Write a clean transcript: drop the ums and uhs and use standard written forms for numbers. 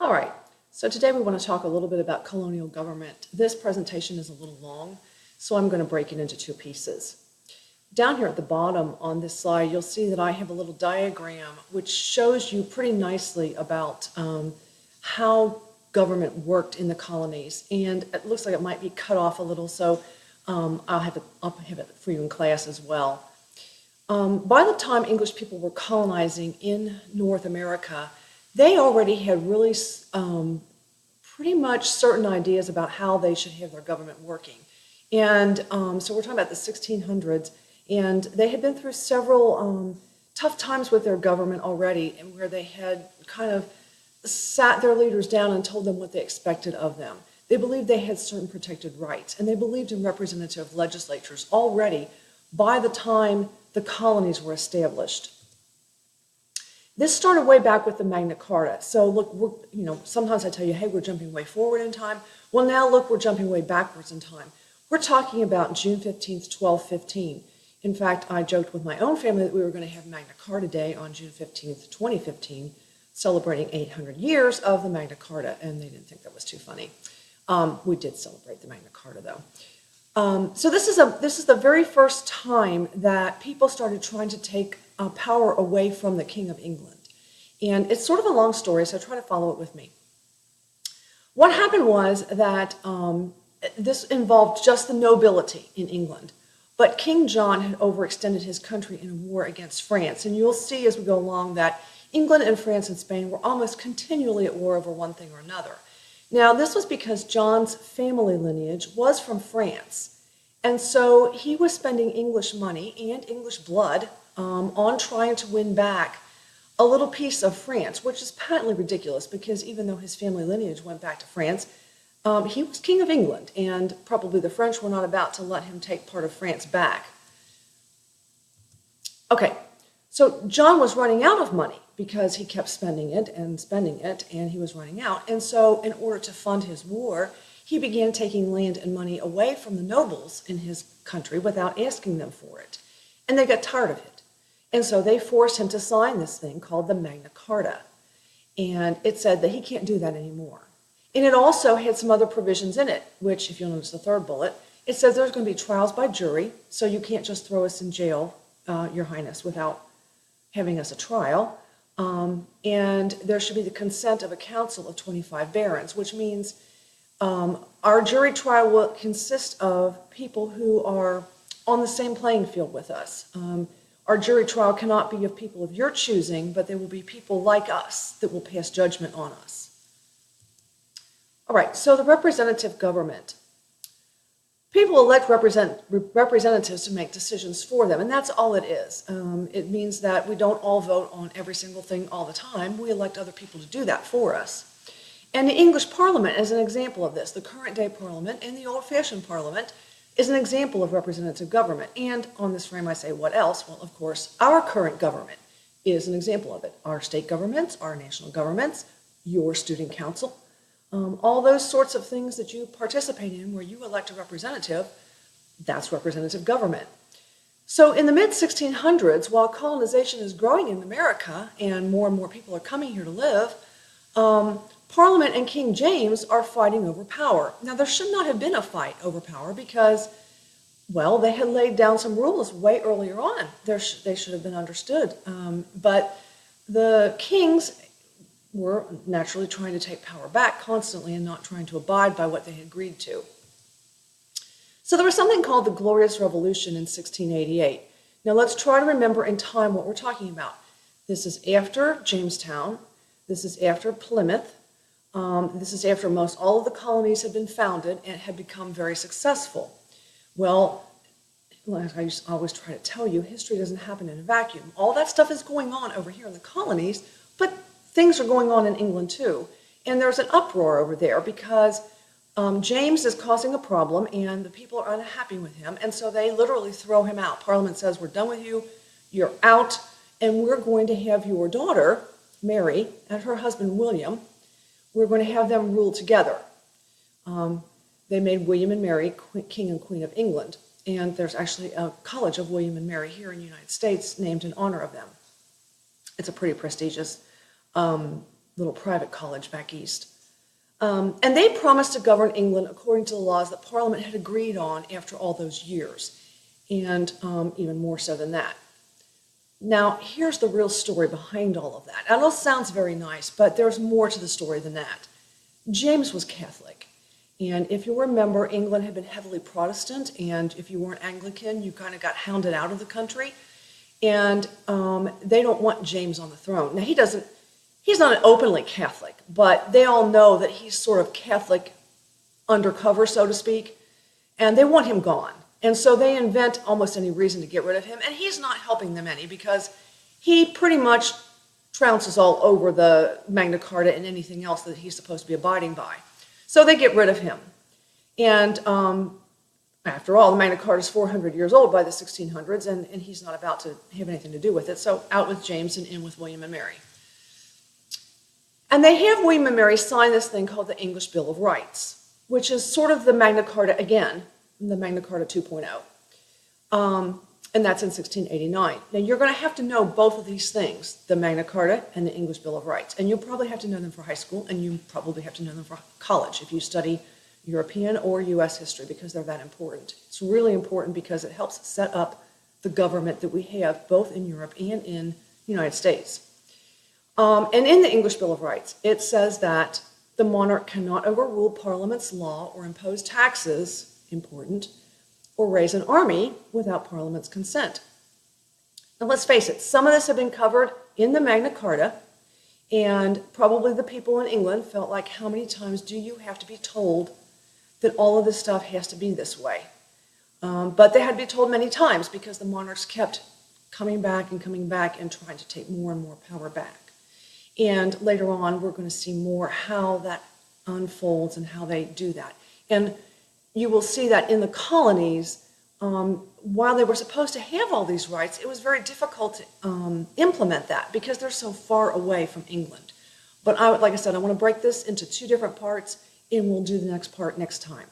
All right, so today we want to talk a little bit about colonial government. This presentation is a little long, so I'm going to break it into two pieces. Down here at the bottom on this slide, you'll see that I have a little diagram which shows you pretty nicely about how government worked in the colonies. And it looks like it might be cut off a little, so I'll have it for you in class as well. By the time English people were colonizing in North America, they already had really pretty much certain ideas about how they should have their government working. And so we're talking about the 1600s, and they had been through several tough times with their government already, and where they had kind of sat their leaders down and told them what they expected of them. They believed they had certain protected rights, and they believed in representative legislatures already by the time the colonies were established. This started way back with the Magna Carta. So look, sometimes I tell you, hey, we're jumping way forward in time. Well, now look, we're jumping way backwards in time. We're talking about June 15th, 1215. In fact, I joked with my own family that we were going to have Magna Carta Day on June 15th, 2015, celebrating 800 years of the Magna Carta, and they didn't think that was too funny. We did celebrate the Magna Carta, though. So this is the very first time that people started trying to take power away from the King of England. And it's sort of a long story, so try to follow it with me. What happened was that this involved just the nobility in England. But King John had overextended his country in a war against France. And you'll see as we go along that England and France and Spain were almost continually at war over one thing or another. Now, this was because John's family lineage was from France. And so he was spending English money and English blood on trying to win back a little piece of France, which is patently ridiculous because even though his family lineage went back to France, he was King of England, and probably the French were not about to let him take part of France back. Okay, so John was running out of money because he kept spending it, and he was running out. And so in order to fund his war, he began taking land and money away from the nobles in his country without asking them for it. And they got tired of it. And so they forced him to sign this thing called the Magna Carta. And it said that he can't do that anymore. And it also had some other provisions in it, which, if you'll notice the third bullet, it says there's going to be trials by jury, so you can't just throw us in jail, Your Highness, without having us a trial. And there should be the consent of a council of 25 barons, which means our jury trial will consist of people who are on the same playing field with us. Our jury trial cannot be of people of your choosing, but there will be people like us that will pass judgment on us. All right, so the representative government. People elect representatives to make decisions for them, and that's all it is. It means that we don't all vote on every single thing all the time. We elect other people to do that for us. And the English Parliament is an example of this. The current day Parliament and the old-fashioned Parliament is an example of representative government. And on this frame I say, what else? Well, of course, our current government is an example of it. Our state governments, our national governments, your student council, all those sorts of things that you participate in where you elect a representative, that's representative government. So in the mid-1600s, while colonization is growing in America and more people are coming here to live, Parliament and King James are fighting over power. Now, there should not have been a fight over power because, well, they had laid down some rules way earlier on. They should have been understood. But the kings were naturally trying to take power back constantly and not trying to abide by what they had agreed to. So there was something called the Glorious Revolution in 1688. Now, let's try to remember in time what we're talking about. This is after Jamestown. This is after Plymouth. This is after most all of the colonies had been founded and had become very successful. Well, like I always try to tell you, history doesn't happen in a vacuum. All that stuff is going on over here in the colonies, but things are going on in England too. And there's an uproar over there because James is causing a problem and the people are unhappy with him. And so they literally throw him out. Parliament says, we're done with you, you're out, and we're going to have your daughter, Mary, and her husband, William, we're going to have them rule together. They made William and Mary King and Queen of England. And there's actually a college of William and Mary here in the United States named in honor of them. It's a pretty prestigious little private college back east. And they promised to govern England according to the laws that Parliament had agreed on after all those years, and even more so than that. Now, here's the real story behind all of that. It all sounds very nice, but there's more to the story than that. James was Catholic, and if you remember, England had been heavily Protestant, and if you weren't Anglican, you kind of got hounded out of the country, and they don't want James on the throne. Now, he's not an openly Catholic, but they all know that he's sort of Catholic undercover, so to speak, and they want him gone. And so they invent almost any reason to get rid of him, and he's not helping them any because he pretty much trounces all over the Magna Carta and anything else that he's supposed to be abiding by. So they get rid of him. And after all, the Magna Carta is 400 years old by the 1600s, and he's not about to have anything to do with it. So out with James and in with William and Mary. And they have William and Mary sign this thing called the English Bill of Rights, which is sort of the Magna Carta again, the Magna Carta 2.0. And that's in 1689. Now, you're going to have to know both of these things, the Magna Carta and the English Bill of Rights. And you'll probably have to know them for high school, and you probably have to know them for college if you study European or U.S. history, because they're that important. It's really important because it helps set up the government that we have both in Europe and in the United States. And in the English Bill of Rights, it says that the monarch cannot overrule Parliament's law or impose taxes, important, or raise an army without Parliament's consent. Now let's face it, some of this had been covered in the Magna Carta, and probably the people in England felt like, how many times do you have to be told that all of this stuff has to be this way? But they had to be told many times because the monarchs kept coming back and trying to take more and more power back. And later on, we're going to see more how that unfolds and how they do that. And you will see that in the colonies, while they were supposed to have all these rights, it was very difficult to implement that because they're so far away from England. But like I said, I want to break this into two different parts, and we'll do the next part next time.